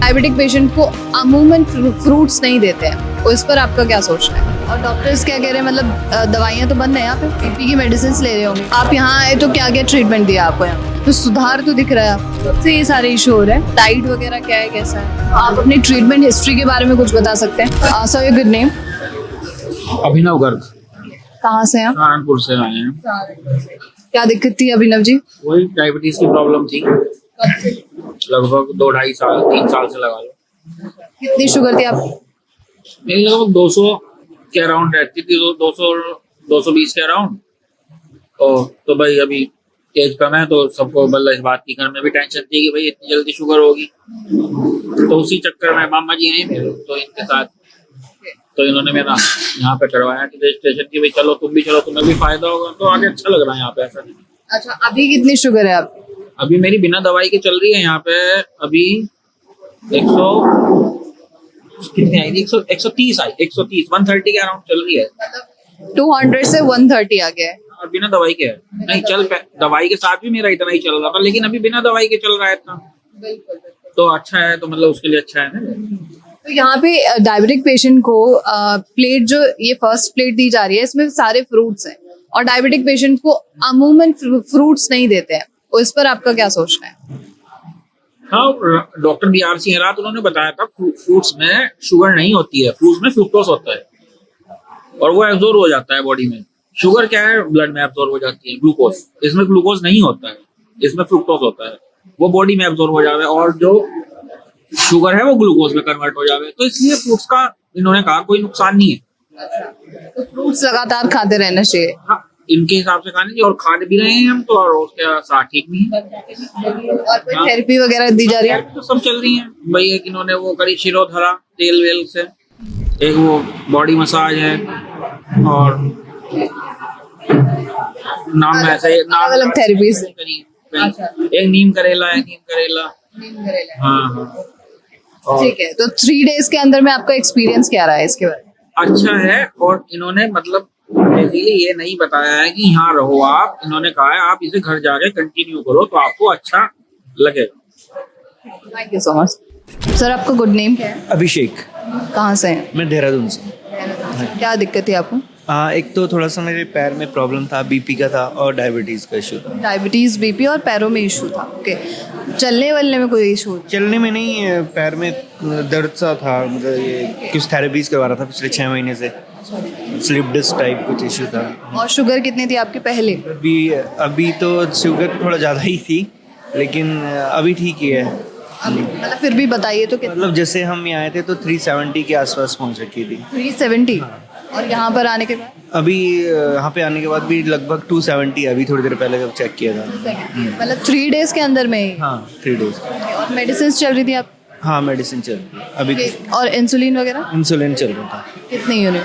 Diabetic patient को अमूमन fruits नहीं देते हैं, तो इस पर आपका क्या सोचना है? और डॉक्टर्स क्या कह रहे हैं, मतलब दवाइयाँ तो बंद है यहाँ पे, बीपी की मेडिसिन ले रहे होंगे आप। यहाँ आए तो क्या क्या ट्रीटमेंट दिया आपको? यहाँ तो सुधार तो दिख रहा है आपको, से ये सारे इशू हो रहे हैं। डाइट वगैरह क्या है, कैसा है? आप अपनी ट्रीटमेंट हिस्ट्री के बारे में कुछ बता सकते हैं? So your good name? Abhinav Garg. कहाँ से हैं? सहारनपुर से आए हैं। क्या दिक्कत थी अभिनव जी? वही डायबिटीज की प्रॉब्लम थी, लगभग 2-2.5 साल 3 साल से लगा लो। कितनी शुगर थी आप? मेरी लगभग 200 के अराउंड रहती थी, 220 के अराउंड। तो भाई अभी एज कम है तो सबको मतलब इस बात की घर में भी टेंशन थी कि भाई इतनी जल्दी शुगर होगी, तो उसी चक्कर में मामा जी हैं मेरे, तो इनके साथ तो इन्होंने मेरा यहाँ पे करवाया रजिस्ट्रेशन की, भाई चलो तुम भी चलो, तुम्हें भी फायदा होगा, तो आगे अच्छा लग रहा है यहाँ पे। ऐसा नहीं। अच्छा, अभी कितनी शुगर है आप? अभी मेरी बिना दवाई के चल रही है यहाँ पे, अभी 100 कितने आई थी, 130 आई, 130 130 के अराउंड चल रही है। 200 से 130 आ गया है। और बिना दवाई के है नहीं दवाई के साथ भी मेरा इतना ही चल रहा था, लेकिन अभी बिना दवाई के चल रहा है इतना, तो अच्छा है, तो मतलब उसके लिए अच्छा है ना। तो यहाँ पे डायबिटिक पेशेंट को प्लेट जो ये फर्स्ट प्लेट दी जा रही है, इसमें सारे फ्रूट्स हैं, और डायबिटिक पेशेंट को अमूमन फ्रूट्स नहीं देते हैं, तो इस पर आपका क्या सोचना है? हाँ, डॉक्टर BR सिंह रात उन्होंने बताया था फ्रूट्स में शुगर नहीं होती है, फ्रूट्स में फ्रुक्टोज होता है और वो एब्जॉर्ब हो जाता है बॉडी में। शुगर क्या है, ब्लड में एब्जॉर्ब हो जाती है, ग्लूकोज। इसमें ग्लूकोज नहीं होता है, इसमें फ्रुक्टोज होता है, वो बॉडी में एब्जॉर्ब हो जावे और जो शुगर है वो ग्लूकोज में कन्वर्ट हो जावे। तो इसलिए फ्रूट्स का इन्होंने कहा कोई नुकसान नहीं है, तो फ्रूट्स लगातार खाते रहना चाहिए। हाँ, इनके हिसाब से खाने चाहिए, और खा भी रहे हैं हम तो, और उसके साथ ठीक भी है। और कोई थेरेपी वगैरह दी जा रही है? तो सब चल रही है भाई, एक इन्होंने वो करी शिरोधरा तेल वेल से, एक वो बॉडी मसाज है, और नाम में ऐसे अलग अलग थेरेपीज करी, एक नीम करेला है, नीम करेला। हाँ हाँ, ठीक है। तो 3 डेज के अंदर में आपका एक्सपीरियंस क्या रहा है इसके बारे में? अच्छा है, और इन्होंने मतलब बेसिकली ये नहीं बताया है कि यहाँ रहो आप, इन्होंने कहा है आप इसे घर जाके कंटिन्यू करो तो आपको अच्छा लगेगा। Thank you so much sir. आपका गुड नेम क्या है? अभिषेक। कहाँ से हैं? मैं देहरादून से। क्या दिक्कत थी आपको? एक तो थोड़ा सा मेरे पैर में प्रॉब्लम था, बीपी का था और डायबिटीज़ का इशू था। डायबिटीज, बीपी और पैरों में इशू था। ओके, चलने वलने में कोई इशू? चलने में नहीं, पैर में दर्द सा था, मतलब ये कुछ थेरेपीज़ करवा रहा था पिछले 6 महीने से, स्लिप डिस्क टाइप कुछ इशू था। और शुगर कितनी थी आपकी पहले? अभी तो शुगर थोड़ा ज़्यादा ही थी, लेकिन अभी ठीक ही है। मतलब फिर भी बताइए तो कितना? मतलब जैसे हम यहाँ आए थे तो 370 के आसपास पहुँच रखी थी। 370? और यहाँ पर आने के बाद? अभी यहाँ पे आने के बाद भी लगभग 270 है, अभी थोड़ी देर पहले जब चेक किया था। मतलब 3 डेज के अंदर में ही? हाँ, 3 डेज। और मेडिसिन चल रही थी आप? हाँ, मेडिसिन चल रही है अभी। और इंसुलिन वगैरह? इंसुलिन चल रहा था। कितनी यूनिट?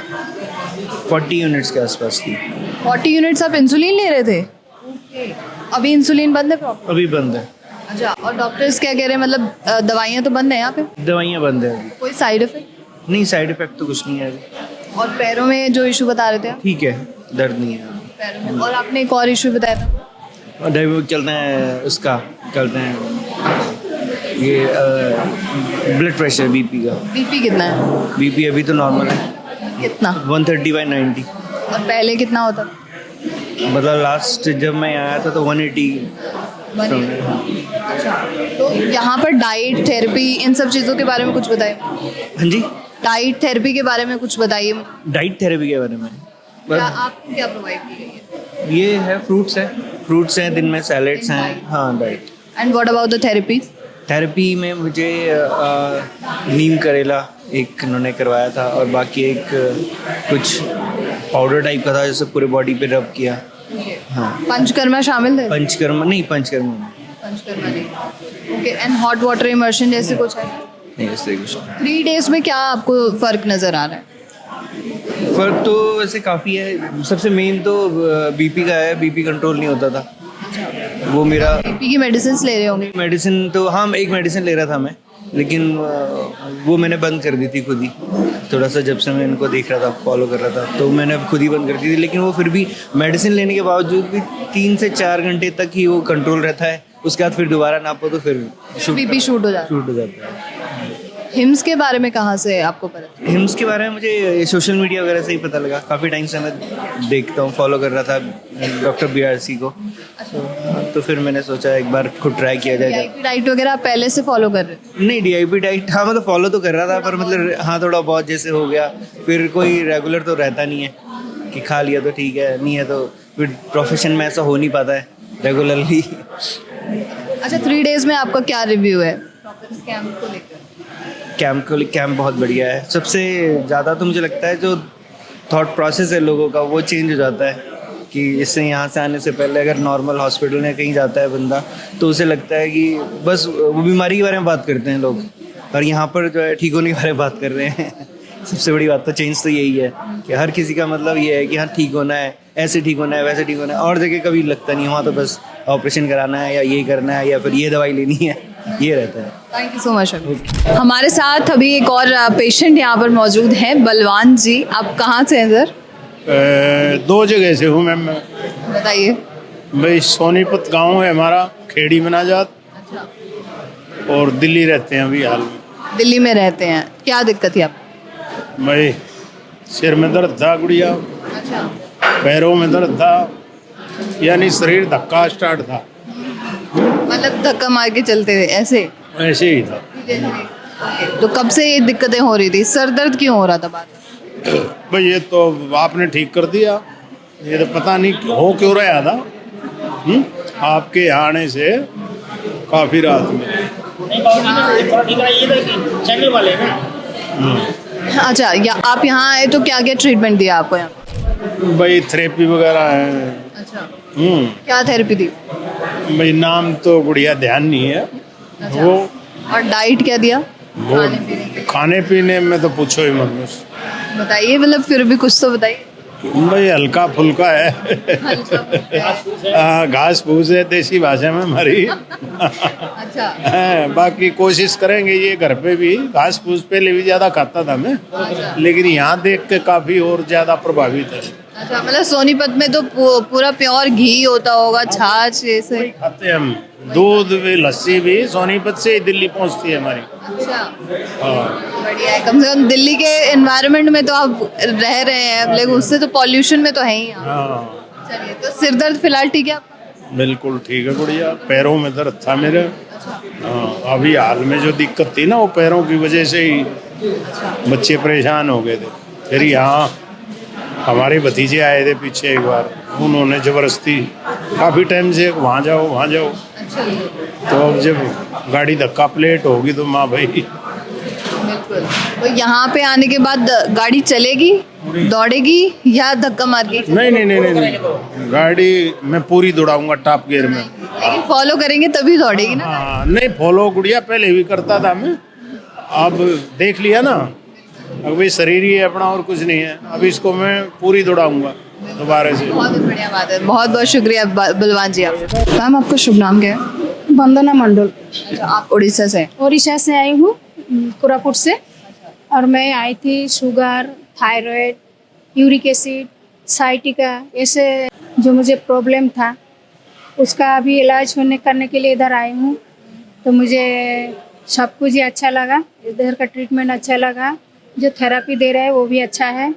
40 यूनिट्स के आसपास थी। 40 यूनिट्स आप इंसुलिन ले रहे थे? अभी इंसुलिन बंद है प्रॉपर? अभी बंद है। अच्छा, और डॉक्टर्स क्या कह रहे हैं, मतलब दवाइयाँ तो बंद है यहाँ पे? दवाइयाँ बंद है अभी। कोई साइड इफेक्ट? नहीं, साइड इफेक्ट तो कुछ नहीं है अभी। और पैरों में जो इशू बता रहे थे आप? ठीक है, दर्द नहीं है पैरों में। और आपने एक और इशू बताया था? और डायबिटीज चलते हैं, उसका चलते हैं ये ब्लड प्रेशर, बीपी का। बीपी कितना है? बीपी अभी तो नॉर्मल है, कितना? 130/90। और पहले कितना होता? मतलब लास्ट जब मैं आया था तो 180। अच्छा, तो यहाँ पर डाइट, थेरेपी, इन सब चीज़ों के बारे में कुछ बताइए। हाँ जी, डाइट थेरेपी के बारे में कुछ बताइए। डाइट थेरेपी के बारे में क्या आपको क्या प्रोवाइड की गई है? ये है फ्रूट्स हैं दिन में, सैलेड्स हैं। हाँ, diet. And what about the therapy? Therapy में मुझे नीम करेला एक उन्होंने करवाया था, और बाकी एक कुछ पाउडर टाइप का था जिसे पूरे बॉडी पे रब किया। हाँ, पंचकर्मा शामिल है? पंचकर्मा नहीं। पंचकर्मा नहीं। Okay, and hot water immersion जैसे कुछ है? नहीं, इससे कुछ 3 डेज में क्या आपको फर्क नजर आ रहा है? फर्क तो वैसे काफ़ी है। सबसे मेन तो बीपी का है, बीपी कंट्रोल नहीं होता था। वो मेरा बीपी की मेडिसिन ले रहे होंगे? मेडिसिन तो हाँ, एक मेडिसिन ले रहा था मैं, लेकिन वो मैंने बंद कर दी थी खुद ही। थोड़ा सा जब से मैं इनको देख रहा था, फॉलो कर रहा था, तो मैंने खुद ही बंद कर दी थी। लेकिन वो फिर भी मेडिसिन लेने के बावजूद भी 3 से 4 घंटे तक ही वो कंट्रोल रहता है। उसके बाद फिर दोबारा नापो तो फिर बीपी शूट हो जाता है। शूट हो जाता है। हिम्स के बारे में कहाँ से आपको पता? हिम्स के बारे में मुझे सोशल मीडिया वगैरह से ही पता लगा। काफ़ी टाइम से मैं देखता हूँ, फॉलो कर रहा था डॉक्टर BRC को। तो फिर मैंने सोचा एक बार खुद ट्राई किया जाए। DIP डाइट वगैरह आप पहले से फॉलो कर रहे थे? नहीं, DIP डाइट हाँ मतलब फॉलो तो कर रहा था, पर मतलब हाँ थोड़ा बहुत जैसे हो गया, फिर कोई रेगुलर तो रहता नहीं है कि खा लिया तो ठीक है, नहीं है तो फिर प्रोफेशन में ऐसा हो नहीं पाता है रेगुलरली। अच्छा, 3 डेज में आपका क्या रिव्यू है प्रॉपर इस कैंप को लेकर? कैंप बहुत बढ़िया है। सबसे ज़्यादा तो मुझे लगता है जो थॉट प्रोसेस है लोगों का वो चेंज हो जाता है कि इससे यहाँ से आने से पहले अगर नॉर्मल हॉस्पिटल में कहीं जाता है बंदा तो उसे लगता है कि बस वो बीमारी के बारे में बात करते हैं लोग, और यहाँ पर जो है ठीक होने के बारे में बात कर रहे हैं। सबसे बड़ी बात तो चेंज तो यही है कि हर किसी का मतलब ये है कि हाँ ठीक होना है, ऐसे ठीक होना है, वैसे ठीक होना है। और जगह कभी लगता नहीं, वहाँ तो बस ऑपरेशन कराना है या ये करना है या फिर ये दवाई लेनी है, ये रहता है। Thank you so much. हमारे साथ अभी एक और पेशेंट यहाँ पर मौजूद हैं, बलवान जी। आप कहाँ से हैं सर? 2 जगह से हूँ मैम। बताइए। भाई सोनीपत गांव है हमारा, खेड़ी मनाजात, और दिल्ली रहते हैं अभी हाल में। दिल्ली में रहते हैं, क्या दिक्कत थी आपको? भाई सिर में दर्द था गुड़िया, अच्छा, पैरों में दर्द था, यानी शरीर धक्का स्टार्ट था, मतलब धक्का मार के चलते थे ऐसे? ऐसे ही था। तो कब से ये दिक्कतें हो रही थी? सर दर्द क्यों हो रहा था बार? भाई ये तो आपने ठीक कर दिया, ये तो पता नहीं हो क्यों रहा था। आपके यहाँ आने से काफ़ी राहत मिली। अच्छा, या आप यहाँ आए तो क्या क्या ट्रीटमेंट दिया आपको यहाँ? भाई थेरेपी वगैरह है। अच्छा, क्या थेरेपी दी? भाई नाम तो गुड़िया ध्यान नहीं है। अच्छा। वो और डाइट क्या दिया? वो खाने पीने में तो पूछो ही मत मुझसे। बताइए, मतलब फिर भी कुछ तो बताइए। भाई हल्का फुल्का है। घास फूस है देसी भाषा में हमारी। अच्छा, बाकी कोशिश करेंगे ये घर पे भी। घास फूस पहले भी ज्यादा खाता था मैं, लेकिन यहाँ देख के काफी और ज्यादा प्रभावित है। अच्छा, मतलब सोनीपत में तो पूरा प्योर घी होता होगा, छाछ ऐसे खाते हैं हम। दूध भी लस्सी भी सोनीपत से ही दिल्ली पहुँचती है हमारी। अच्छा, हाँ बढ़िया है। कम से कम दिल्ली के एनवायरनमेंट में तो आप रह रहे हैं, लेकिन उससे तो पॉल्यूशन में तो है ही आप। हाँ चलिए, तो सिर दर्द फिलहाल ठीक है आपका? बिल्कुल ठीक है गुड़िया। पैरों में दर्द था मेरे। हाँ अभी हाल में जो दिक्कत थी ना वो पैरों की वजह से ही बच्चे परेशान हो गए थे। फिर यहाँ हमारे भतीजे आए थे पीछे एक बार, उन्होंने ज़बरदस्ती काफ़ी टाइम से वहाँ जाओ वहाँ जाओ। तो अब जब गाड़ी धक्का प्लेट होगी तो माँ भाई। बिल्कुल। तो यहाँ पे आने के बाद गाड़ी चलेगी, दौड़ेगी या धक्का मार के? नहीं नहीं नहीं नहीं, नहीं। गाड़ी मैं पूरी दौड़ाऊंगा टॉप गियर में। लेकिन फॉलो करेंगे तभी दौड़ेगी ना? हाँ नहीं फॉलो गुड़िया पहले भी करता था मैं, अब देख लिया ना, अब भाई शरीर ही है अपना और कुछ नहीं है। अब इसको मैं पूरी दौड़ाऊंगा दोबारा से। बहुत बढ़िया बात है, बहुत बहुत शुक्रिया बलवान जी आपका। मैम, आपका शुभ नाम क्या है? वंदना मंडल। अच्छा, आप उड़ीसा से? उड़ीसा से आई हूँ, कोरापुट से। और मैं आई थी sugar, thyroid, uric acid, sciatica, ऐसे जो मुझे प्रॉब्लम था उसका अभी इलाज करने के लिए इधर आई हूँ। तो मुझे सब कुछ ही अच्छा लगा, इधर का ट्रीटमेंट अच्छा लगा, जो थेरेपी दे रहा है वो भी अच्छा है।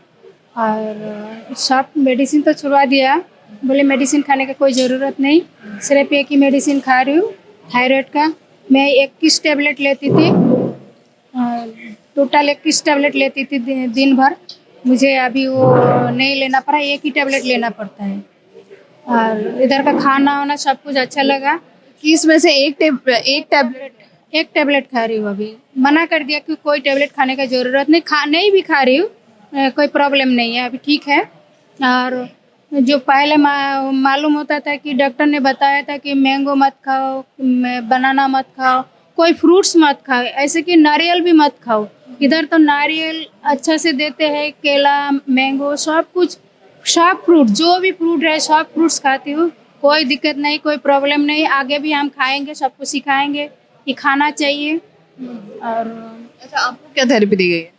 और सब मेडिसिन तो छुड़वा दिया, बोले मेडिसिन खाने का कोई ज़रूरत नहीं, सिर्फ एक ही मेडिसिन खा रही हूँ थायराइड का। मैं 21 टैबलेट लेती थी, टोटल 21 टैबलेट लेती थी दिन भर। मुझे अभी वो नहीं लेना पड़ा, एक ही टैबलेट लेना पड़ता है। और इधर का खाना वाना सब कुछ अच्छा लगा। कि इसमें से एक टैबलेट खा रही हूँ अभी, मना कर दिया कि कोई टैबलेट खाने का ज़रूरत नहीं, नहीं भी खा रही हूँ, कोई प्रॉब्लम नहीं है, अभी ठीक है। और जो पहले मालूम होता था कि डॉक्टर ने बताया था कि मैंगो मत खाओ, बनाना मत खाओ, कोई फ्रूट्स मत खाओ, ऐसे कि नारियल भी मत खाओ। इधर तो नारियल अच्छा से देते हैं, केला, मैंगो, सब कुछ, सब फ्रूट, जो भी फ्रूट है सब फ्रूट्स खाती हूँ, कोई दिक्कत नहीं, कोई प्रॉब्लम नहीं। आगे भी हम खाएंगे, सबको सिखाएंगे कि खाना चाहिए। और अच्छा, आपको क्या थेरेपी दी गई है?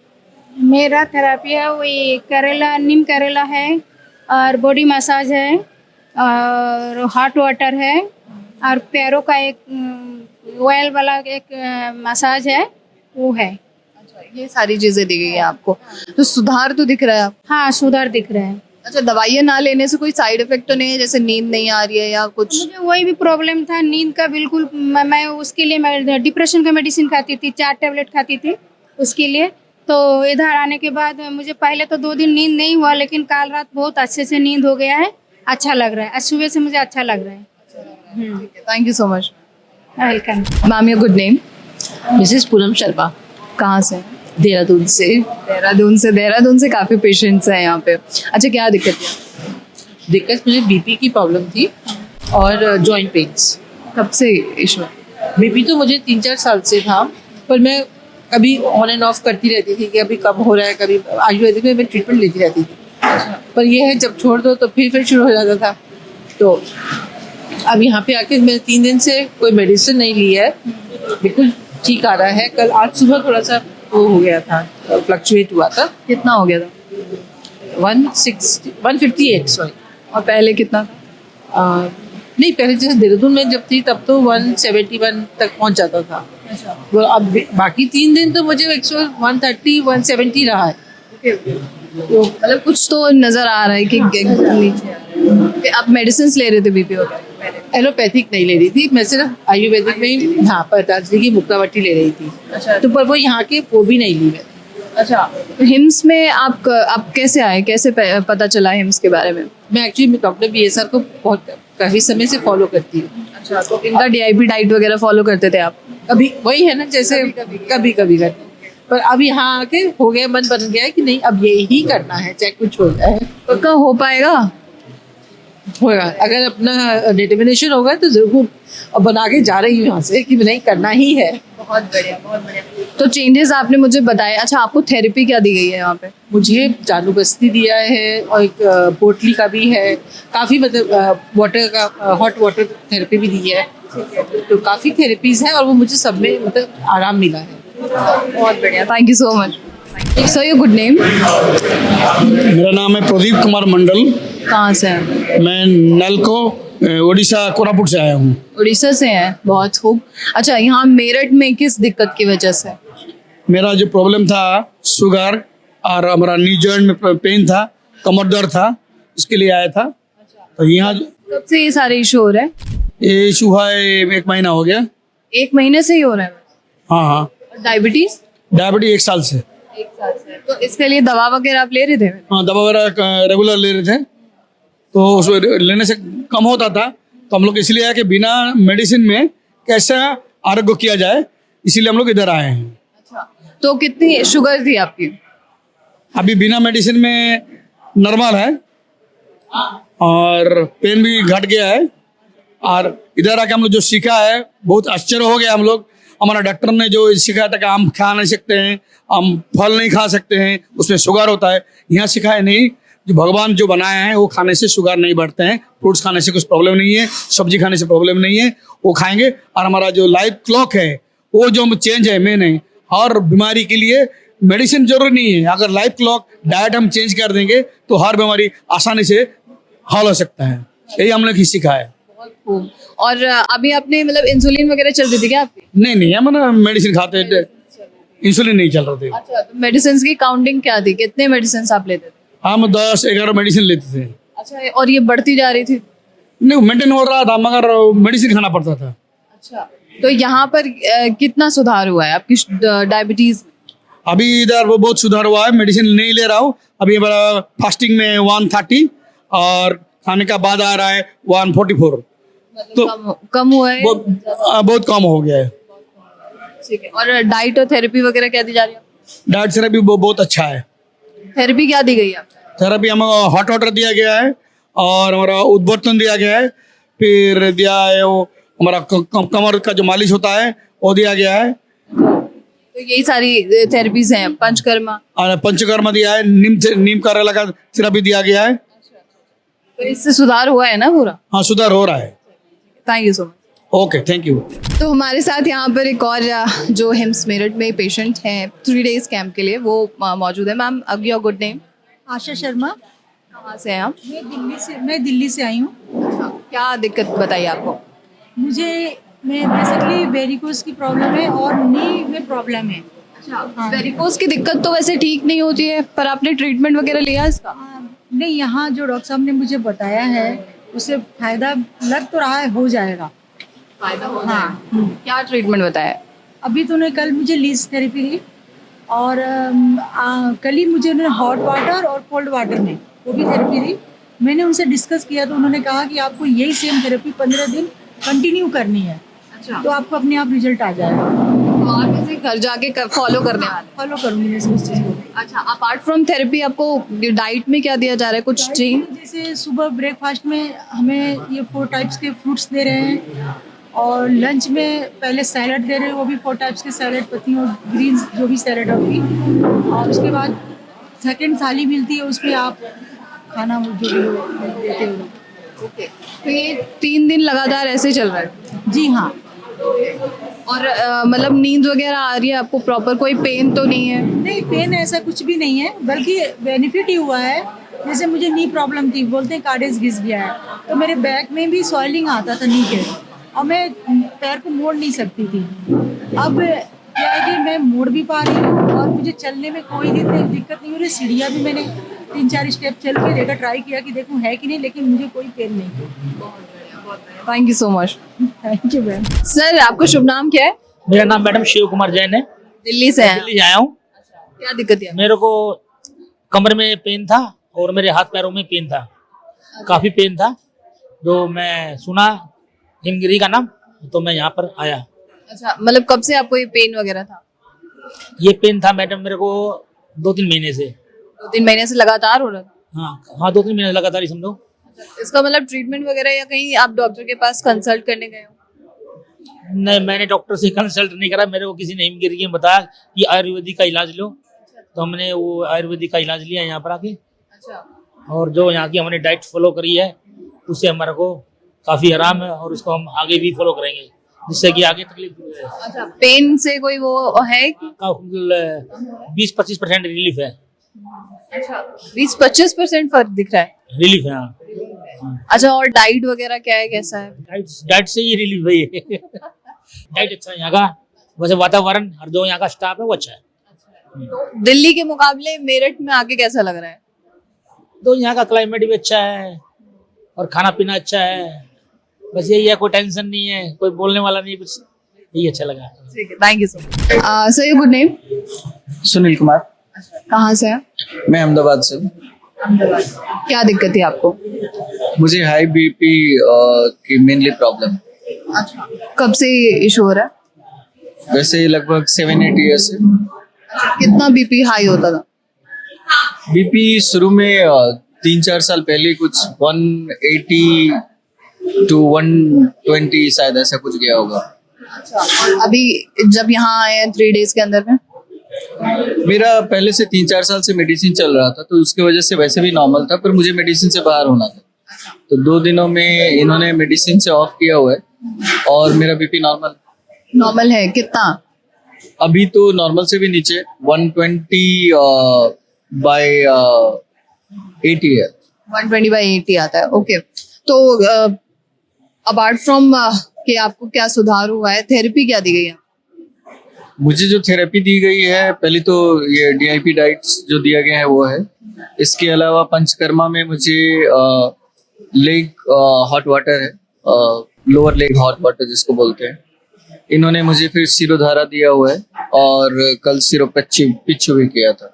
मेरा थेरेपी है वही करेला, नीम करेला है, और बॉडी मसाज है, और हॉट वाटर है, और पैरों का एक ऑयल वाला एक मसाज है वो है। ये सारी चीजें दी गई है आपको, तो सुधार तो दिख रहा है आपको। हाँ, सुधार दिख रहा है। अच्छा, दवाइयाँ ना लेने से कोई साइड इफेक्ट तो नहीं है, जैसे नींद नहीं आ रही है या कुछ? मुझे वही भी प्रॉब्लम था, नींद का बिल्कुल। मैं उसके लिए मैं डिप्रेशन का मेडिसिन खाती थी, 4 टैबलेट खाती थी उसके लिए। तो इधर आने के बाद मुझे पहले तो 2 दिन नींद नहीं हुआ, लेकिन कल रात बहुत अच्छे से नींद हो गया है, अच्छा लग रहा है। आज सुबह से मुझे अच्छा लग रहा है। Thank you so much. Welcome. Ma'am, your good name? Mrs Poonam Sharma, कहाँ से? देहरादून से। देहरादून से काफी पेशेंट्स हैं यहाँ पे। अच्छा, क्या दिक्कत है? दिक्कत मुझे बीपी की प्रॉब्लम थी और जॉइंट पेन्स। कब से इशू है? बीपी तो मुझे 3-4 साल से था, पर मैं कभी ऑन एंड ऑफ करती रहती थी कि अभी कम हो रहा है, कभी आयुर्वेदिक में मैं ट्रीटमेंट लेती रहती थी। पर ये है, जब छोड़ दो तो फिर शुरू हो जाता था। तो अब यहाँ पे आके मैं 3 दिन से कोई मेडिसिन नहीं ली है, बिल्कुल ठीक आ रहा है। कल आज सुबह थोड़ा सा वो हो गया था, फ्लक्चुएट हुआ था। कितना हो गया था? 158 सॉरी। और पहले कितना था? नहीं, पहले जैसे देहरादून में जब थी तब तो 171 तक पहुंच जाता था। वो अब बाकी 3 दिन तो मुझे 130 170 रहा है। तो मतलब कुछ तो नजर आ रहा है कि नीचे कि आप मेडिसिन ले रहे थे बीपी वगैरह पहले? एलोपैथिक नहीं ले रही थी मैं, सिर्फ आयुर्वेदिक में ही, हाँ, पतंजलि की मुक्तावटी ले रही थी। अच्छा। तो पर वो यहाँ के वो भी नहीं ली मैंने। अच्छा, तो हिम्स में आप कैसे आए, कैसे पता चला हिम्स के बारे में? मैं एक्चुअली डॉक्टर BSR को बहुत काफ़ी समय से फॉलो करती हूँ। अच्छा, तो इनका DIP डाइट वगैरह फॉलो करते थे आप? कभी वही है ना, जैसे कभी कभी करती, पर अब यहाँ आके हो गया, मन बन गया है कि नहीं अब यही करना है, चाहे कुछ हो जाए। पक्का हो पाएगा? होगा, अगर अपना डिटर्मिनेशन होगा तो जरूर। अब बना के जा रही हूँ यहाँ से कि नहीं, करना ही है। बहुत बढ़िया, बहुत बढ़िया। तो चेंजेस आपने मुझे बताए। अच्छा, आपको थेरेपी क्या दी गई है यहाँ पे? मुझे चालू बस्ती दिया है और एक पोटली का भी है, काफ़ी मतलब वाटर का हॉट वाटर थेरेपी भी दी है। तो काफ़ी थेरेपीज हैं और वो मुझे सब में मतलब आराम मिला है। बहुत बढ़िया, thank you so much. Sir, your good name? मेरा नाम है प्रदीप कुमार मंडल। कहाँ से हैं? मैं नलको उड़ीसा कोरापुट से आया हूँ। उड़ीसा से हैं, बहुत खूब। अच्छा, यहाँ मेरठ में किस दिक्कत की वजह से? मेरा जो प्रॉब्लम था शुगर और हमारा नी जॉइंट में पेन था, कमर दर्द था, इसके लिए आया था। तो यहाँ कब से ये सारे इशू हो रहे हैं? ये इशू है 1 महीना हो गया। 1 महीने से ही हो रहा है? हाँ हाँ। डायबिटीज? डायबिटीज 1 साल से। 1 साल से। तो इसके लिए दवा वगैरह आप ले रहे थे? हाँ, दवा वगैरह रेगुलर ले रहे थे, तो उसमें लेने से कम होता था। तो हम लोग इसलिए आए कि बिना मेडिसिन में कैसे आरोग्य किया जाए, इसीलिए हम लोग इधर आए हैं। अच्छा, तो कितनी शुगर थी आपकी? अभी बिना मेडिसिन में नॉर्मल है और पेन भी घट गया है। और इधर आके हम लोग जो सीखा है, बहुत आश्चर्य हो गया हम लोग। हमारा डॉक्टर ने जो सिखाया था कि आम खा नहीं सकते हैं, हम फल नहीं खा सकते हैं, उसमें शुगर होता है। यहाँ सिखाया नहीं, जो भगवान जो बनाए हैं वो खाने से शुगर नहीं बढ़ते हैं, फ्रूट्स खाने से कुछ प्रॉब्लम नहीं है, सब्जी खाने से प्रॉब्लम नहीं है, वो खाएंगे। और हमारा जो लाइफ क्लॉक है वो जो चेंज है मैंने, हर बीमारी के लिए मेडिसिन जरूरी नहीं है। अगर लाइफ क्लॉक डाइट हम चेंज कर देंगे तो हर बीमारी आसानी से हल हो सकता है। यही हम लोग सीखा है। खूब। और अभी आपने मतलब इंसुलिन वगैरह चल रही थी क्या आपकी? नहीं, हम ना मेडिसिन खाते थे, इंसुलिन नहीं चल रहे थे। अच्छा, तो मेडिसिन की काउंटिंग क्या थी, कितने मेडिसिन आप लेते थे? हम 10-11 मेडिसिन लेते थे। अच्छा, और ये बढ़ती जा रही थी? नहीं, मेंटेन हो रहा था, मगर मेडिसिन खाना पड़ता था। अच्छा, तो यहाँ पर कितना सुधार हुआ है आपकी डायबिटीज? अभी इधर वो बहुत सुधार हुआ है, मेडिसिन नहीं ले रहा हूँ। अभी हमारा फास्टिंग में 130 और खाने का बाद आ रहा है 144। तो कम हुआ है? बहुत कम हो गया है। ठीक है। और डाइट और थेरेपी वगैरह क्या दी जा रही है? डाइट थेरेपी बहुत अच्छा है। थेरेपी क्या दी गई है? थेरेपी हमें हॉट वाटर दिया गया है और हमारा उद्बर्तन दिया गया है, फिर दिया है वो हमारा कमर का जो मालिश होता है वो दिया गया है। तो यही सारी थेरेपीज हैं। पंचकर्मा? और पंचकर्मा दिया है, नीम का लगा थेरेपी दिया गया है। तो इससे सुधार हुआ है ना पूरा? हाँ, सुधार हो रहा है। Thank you so much. Okay, thank you. तो हमारे साथ यहाँ पर एक और जो हिम्स मेरठ में पेशेंट हैं 3 डेज कैंप के लिए, वो मौजूद है। मैम, अब योर गुड नेम? आशा शर्मा। कहाँ से हैं आप? मैं दिल्ली से आई हूँ। अच्छा, क्या दिक्कत बताइए आपको? मैं बेसिकली वेरिकोस की प्रॉब्लम है और नी में प्रॉब्लम है। वेरिकोज की दिक्कत तो वैसे ठीक नहीं होती है, पर आपने ट्रीटमेंट वगैरह लिया इसका? नहीं, यहाँ जो डॉक्टर साहब ने मुझे बताया है उससे फायदा लग तो रहा है, हो जाएगा। फायदा हो हाँ। क्या ट्रीटमेंट बताया? अभी तो उन्होंने कल मुझे लीज थेरेपी दी और कल ही मुझे उन्होंने हॉट वाटर और कोल्ड वाटर में वो भी थेरेपी दी। मैंने उनसे डिस्कस किया तो उन्होंने कहा कि आपको यही सेम थेरेपी 15 दिन कंटिन्यू करनी है। अच्छा, तो आपको अपने आप रिजल्ट आ जाएगा। तो आप इसे घर जाके फॉलो करने वाले? फॉलो करूँगी मैं इस चीज़ को। अच्छा, अपार्ट फ्रॉम थेरेपी आपको डाइट में क्या दिया जा रहा है? कुछ चेंज? जैसे सुबह ब्रेकफास्ट में हमें ये 4 टाइप्स के फ्रूट्स दे रहे हैं और लंच में पहले सैलड दे रहे हैं, वो भी 4 टाइप्स के सैलड, पत्तियों ग्रीन्स जो भी सैलड होगी, और उसके बाद सेकंड थाली मिलती है, उसमें आप खाना जो भी देते हो। ओके, तो ये 3 दिन लगातार ऐसे चल रहा है? जी हाँ। और मतलब नींद वगैरह आ रही है आपको प्रॉपर? कोई पेन तो नहीं है? नहीं, पेन ऐसा कुछ भी नहीं है, बल्कि बेनिफिट ही हुआ है। जैसे मुझे नी प्रॉब्लम थी, बोलते हैं कार्डियस घिस गया है, तो मेरे बैक में भी सॉइलिंग आता था नी के, और मैं पैर को मोड़ नहीं सकती थी। अब क्या है कि मैं मोड़ भी पा रही हूँ और मुझे चलने में कोई दिक्कत नहीं हो रही। सीढ़ियाँ भी मैंने 3-4 स्टेप चल के देखा, ट्राई किया कि देखूँ है कि नहीं, लेकिन मुझे कोई पेन नहीं। Thank you so much. Thank you ma'am. Sir, आपका शुभ नाम क्या है? मेरा नाम मैडम शिव कुमार जैन है। दिल्ली से हैं? दिल्ली आया हूँ। क्या दिक्कत है? मेरे को कमर में पेन था और मेरे हाथ पैरों में पेन था, काफी पेन था। जो मैं सुना हिमगिरी का नाम, तो मैं यहाँ पर आया। अच्छा, मतलब कब से आपको ये पेन वगैरह था? ये पेन था मैडम मेरे को 2-3 महीने से। 2-3 महीने से लगातार हो रहा था? हाँ 2-3 महीने लगातार ही समझो। इसका मतलब ट्रीटमेंट वगैरह या कहीं आप डॉक्टर के पास कंसल्ट करने गए हो? नहीं, मैंने डॉक्टर से कंसल्ट नहीं करा। मेरे को किसी ने हिमगिरी में बताया कि आयुर्वेदिक का इलाज लो, तो हमने वो आयुर्वेदिक का इलाज लिया यहाँ पर आके। अच्छा, और जो यहाँ की हमने डाइट फॉलो करी है, उससे हमारे को काफी आराम है और उसको हम आगे भी फॉलो करेंगे, जिससे कि आगे तकलीफ दूर है। अच्छा, पेन से कोई वो है कि? 20-25% रिलीफ है। अच्छा, 20-25% फर्क दिख रहा है? रिलीफ है, हाँ। अच्छा, और डाइट वगैरह क्या है, कैसा है? डाइट से ही रिलीफ है ये। डाइट अच्छा है यहाँ का, वैसे वातावरण और जो यहाँ का स्टाफ है वो अच्छा है। तो दिल्ली के मुकाबले मेरठ में आके कैसा लग रहा है? तो यहाँ का क्लाइमेट भी अच्छा है और खाना पीना अच्छा है। बस यही है, कोई टेंशन नहीं है, कोई बोलने वाला नहीं, बस यही अच्छा लगा। ठीक है, thank you so much. Sir, your good name? Sunil Kumar. कहाँ से है? मैं अहमदाबाद से हूँ। क्या दिक्कत थी आपको? मुझे हाई बीपी की मेनली प्रॉब्लम। अच्छा, कब से इशू हो रहा है? वैसे लगभग 7-8 ईयर्स से। कितना बीपी हाई होता था? बीपी शुरू में 3-4 साल पहले कुछ 180 to 120 शायद ऐसा कुछ गया होगा। अभी जब यहाँ आए हैं 3 डेज के अंदर में? मेरा पहले से 3-4 साल से मेडिसिन चल रहा था, तो उसकी वजह से वैसे भी नॉर्मल था, पर मुझे मेडिसिन से बाहर होना था। तो 2 दिनों में इन्होंने मेडिसिन से ऑफ किया हुआ है और मेरा बीपी नॉर्मल है? कितना? अभी तो नॉर्मल से भी नीचे 120 बाय 80 है। 120/80 आता है। ओके, तो अपार्ट फ्रॉम कि आपको क्या सुधार हुआ है, थेरेपी क्या दी गई है? मुझे जो थेरेपी दी गई है, पहले तो ये DIP डाइट्स जो दिया गया है वो है। इसके अलावा पंचकर्मा में मुझे लेग हॉट वाटर है, लोअर लेग हॉट वाटर जिसको बोलते हैं, इन्होंने मुझे फिर शिरोधारा दिया हुआ है और कल सिरो पिच्छु भी किया था।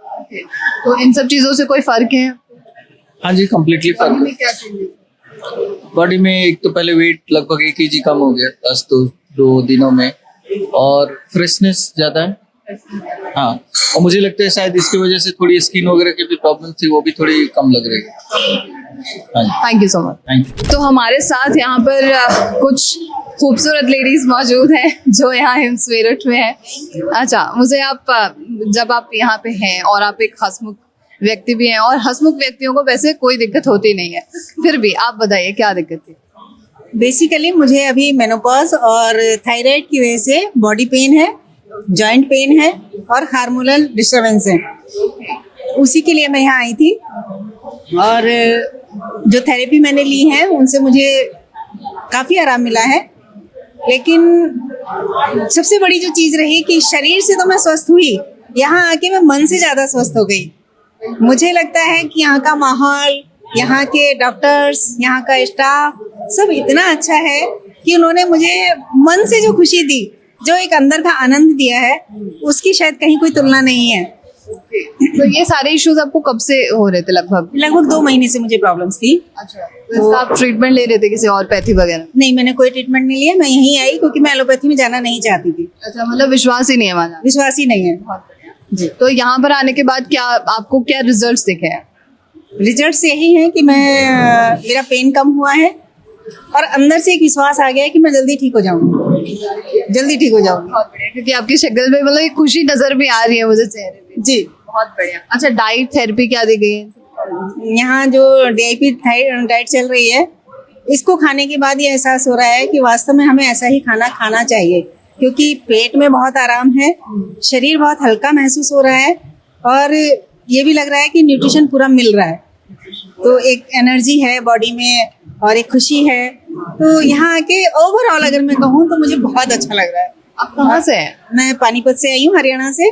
तो इन सब चीजों से कोई फर्क है? हाँ जी, कम्प्लीटली फर्क है। क्या चेंजेस? बॉडी में एक तो पहले वेट लगभग 1 kg कम हो गया बस 2 दिनों में, और फ्रेशनेस ज्यादा है। हाँ, और मुझे लगता है शायद इसकी वजह से थोड़ी स्किन वगैरह की भी प्रॉब्लम थी, वो भी थोड़ी कम लग रही है। हाँ जी, thank you so much. Thank you. तो हमारे साथ यहाँ पर कुछ खूबसूरत लेडीज मौजूद हैं जो यहाँ हिम्स मेरठ में है। अच्छा, मुझे आप जब आप यहाँ पे हैं और आप एक हंसमुख व्यक्ति भी हैं, और हंसमुख व्यक्तियों को वैसे कोई दिक्कत होती नहीं है, फिर भी आप बताइए क्या दिक्कत थी? बेसिकली मुझे अभी मेनोपॉज और थायराइड की वजह से बॉडी पेन है, जॉइंट पेन है और हार्मोनल डिस्टर्बेंस है। उसी के लिए मैं यहाँ आई थी, और जो थेरेपी मैंने ली है उनसे मुझे काफ़ी आराम मिला है। लेकिन सबसे बड़ी जो चीज़ रही कि शरीर से तो मैं स्वस्थ हुई, यहाँ आके मैं मन से ज़्यादा स्वस्थ हो गई। मुझे लगता है कि यहाँ का माहौल, यहाँ के डॉक्टर्स, यहाँ का स्टाफ सब इतना अच्छा है कि उन्होंने मुझे मन से जो खुशी दी, जो एक अंदर का आनंद दिया है, उसकी शायद कहीं कोई तुलना नहीं है। तो ये सारे इश्यूज आपको कब से हो रहे थे लगभग? लगभग 2 महीने से मुझे प्रॉब्लम्स थी। अच्छा, तो इसका आप ट्रीटमेंट ले रहे थे किसी और पैथी वगैरह? नहीं, मैंने कोई ट्रीटमेंट नहीं लिया, मैं यहीं आई क्योंकि मैं एलोपैथी में जाना नहीं चाहती थी। अच्छा, मतलब विश्वास ही नहीं है वहाँ? विश्वास ही नहीं है। जी। तो यहाँ पर आने के बाद क्या आपको क्या रिजल्ट्स दिखे हैं? रिजल्ट्स यही हैं कि मेरा पेन कम हुआ है और अंदर से एक विश्वास आ गया है कि मैं जल्दी ठीक हो जाऊंगी, जल्दी ठीक हो जाऊंगी। बहुत बढ़िया, क्योंकि आपकी शक्ल पे मतलब एक खुशी नजर भी आ रही है मुझे चेहरे पे। जी, बहुत बढ़िया। अच्छा, डाइट थेरेपी क्या दी गई है? यहाँ जो DIP डाइट चल रही है, इसको खाने के बाद ये एहसास हो रहा है कि वास्तव में हमें ऐसा ही खाना खाना चाहिए, क्योंकि पेट में बहुत आराम है, शरीर बहुत हल्का महसूस हो रहा है और ये भी लग रहा है कि न्यूट्रिशन पूरा मिल रहा है। तो एक एनर्जी है बॉडी में और एक खुशी है। तो यहाँ आके ओवरऑल अगर मैं कहूँ तो मुझे बहुत अच्छा लग रहा है। आप कहाँ से हैं? मैं पानीपत से आई हूँ, हरियाणा से।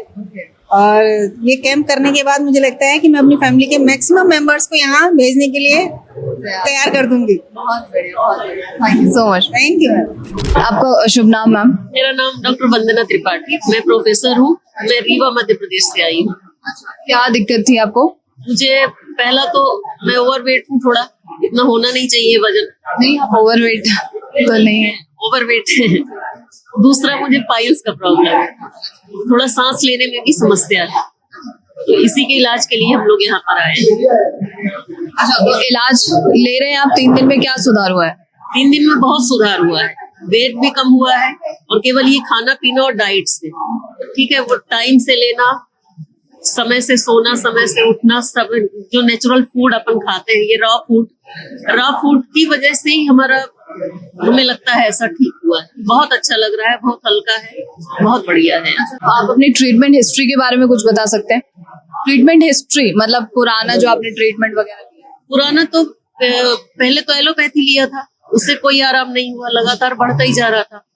और ये कैंप करने के बाद मुझे लगता है कि मैं अपनी फैमिली के मैक्सिमम मेंबर्स को यहाँ भेजने के लिए तैयार कर दूंगी। बहुत बढ़िया, thank you so much. Thank you. आपका शुभ नाम मैम? मेरा नाम डॉक्टर वंदना त्रिपाठी, मैं प्रोफेसर हूँ, मैं रीवा मध्य प्रदेश से आई हूँ। क्या दिक्कत थी आपको? मुझे पहला तो मैं ओवरवेट हूँ, थोड़ा इतना होना नहीं चाहिए वजन। नहीं, आप ओवरवेट तो नहीं है? ओवरवेट है। दूसरा मुझे पाइल्स का प्रॉब्लम है, थोड़ा सांस लेने में भी समस्या है, तो इसी के इलाज के लिए हम लोग यहाँ पर आए हैं। अच्छा, तो इलाज ले रहे हैं आप? 3 दिन में क्या सुधार हुआ है? 3 दिन में बहुत सुधार हुआ है, वेट भी कम हुआ है और केवल ये खाना पीना और डाइट से, ठीक है, वो टाइम से लेना, समय से सोना, समय से उठना, सब जो नेचुरल फूड अपन खाते हैं, ये रॉ फूड की वजह से ही हमारा, हमें लगता है ऐसा ठीक हुआ है। बहुत अच्छा लग रहा है, बहुत हल्का है, बहुत बढ़िया है। तो आप अपनी ट्रीटमेंट हिस्ट्री के बारे में कुछ बता सकते हैं? ट्रीटमेंट हिस्ट्री मतलब पुराना जो आपने ट्रीटमेंट वगैरह किया? पुराना तो पहले तो एलोपैथी लिया था, उससे कोई आराम नहीं हुआ, लगातार बढ़ता ही जा रहा था।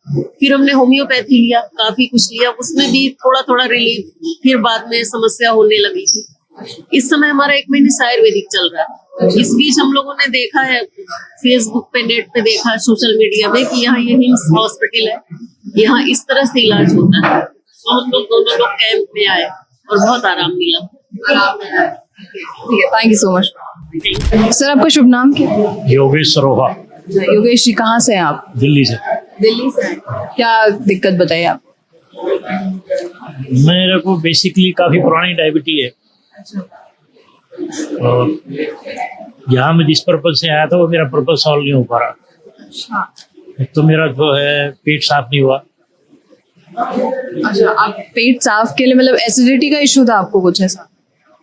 फिर हमने होम्योपैथी लिया, काफी कुछ लिया, उसमें भी थोड़ा थोड़ा रिलीफ, फिर बाद में समस्या होने लगी थी। इस समय हमारा 1 महीने से आयुर्वेदिक चल रहा है। इस बीच हम लोगों ने देखा है, फेसबुक पे, नेट पे देखा, सोशल मीडिया में कि यहाँ ये हिम्स हॉस्पिटल है, यहाँ इस तरह से इलाज होता है। तो हम लोग दोनों लोग कैंप में आए और बहुत आराम मिला। ठीक है, thank you so much. Sir, आपका शुभ नाम क्या है? योगेश सरोहा, योगेश जी, कहाँ से हैं आप? दिल्ली से। दिल्ली से हैं। क्या दिक्कत बताइए आप? मेरे को बेसिकली काफी पुरानी डायबिटी है और यहाँ मैं जिस पर्पज से आया था वो मेरा पर्पज सॉल्व नहीं हो पा रहा। एक तो मेरा जो है पेट साफ नहीं हुआ। अच्छा, आप पेट साफ के लिए मतलब एसिडिटी का इशू था आपको कुछ ऐसा?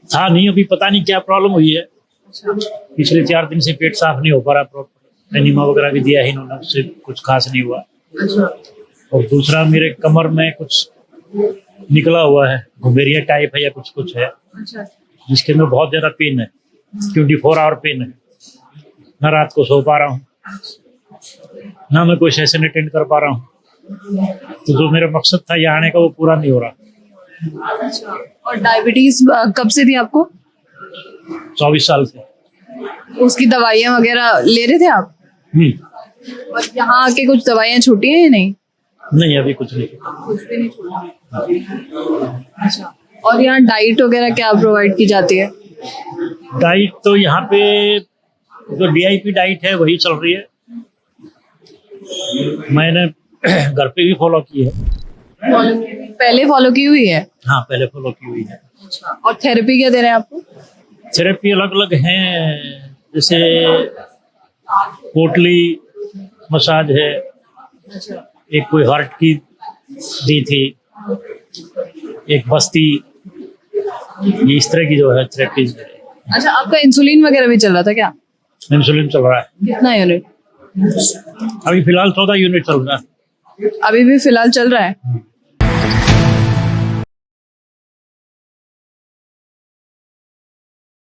था नहीं, अभी पता नहीं क्या प्रॉब्लम हुई है। पिछले 4 दिन से पेट साफ नहीं हो पा रहा प्रॉपर। एनिमा वगैरह भी दिया है इन्होंने, उससे कुछ खास नहीं हुआ। और दूसरा मेरे कमर में कुछ निकला हुआ है, घुमेरिया टाइप है या कुछ है, जिसके अंदर बहुत ज्यादा पेन है, 24 आवर पेन है। ना रात को सो पा रहा हूँ, ना मैं कोई सेशन अटेंड कर पा रहा हूँ। तो जो मेरा मकसद था यहाँ आने का वो पूरा नहीं हो रहा। और डायबिटीज कब से थी आपको? 24 साल से। उसकी दवाइयाँ वगैरह ले रहे थे आप? और यहाँ आके कुछ दवाइयाँ छूटी हैं या नहीं? नहीं, अभी कुछ नहीं। कुछ भी नहीं छूटा। अच्छा, और यहाँ डाइट वगैरह क्या प्रोवाइड की जाती है? डाइट तो यहाँ पे जो DIP डाइट है वही चल रही है। मैंने घर पे भी फॉलो की है। पहले फॉलो की हुई है? हाँ, पहले फॉलो की हुई है। अच्छा, और थेरेपी क्या दे रहे हैं आपको? थेरेपी अलग अलग हैं, जैसे पोटली मसाज है, एक कोई हार्ट की दी थी, एक बस्ती, ये इस तरह की जो है थेरेपीज है। अच्छा, आपका इंसुलिन वगैरह भी चल रहा था क्या? इंसुलिन चल रहा है। कितना यूनिट? अभी फिलहाल 14 यूनिट चल रहा है। अभी भी फिलहाल चल रहा है?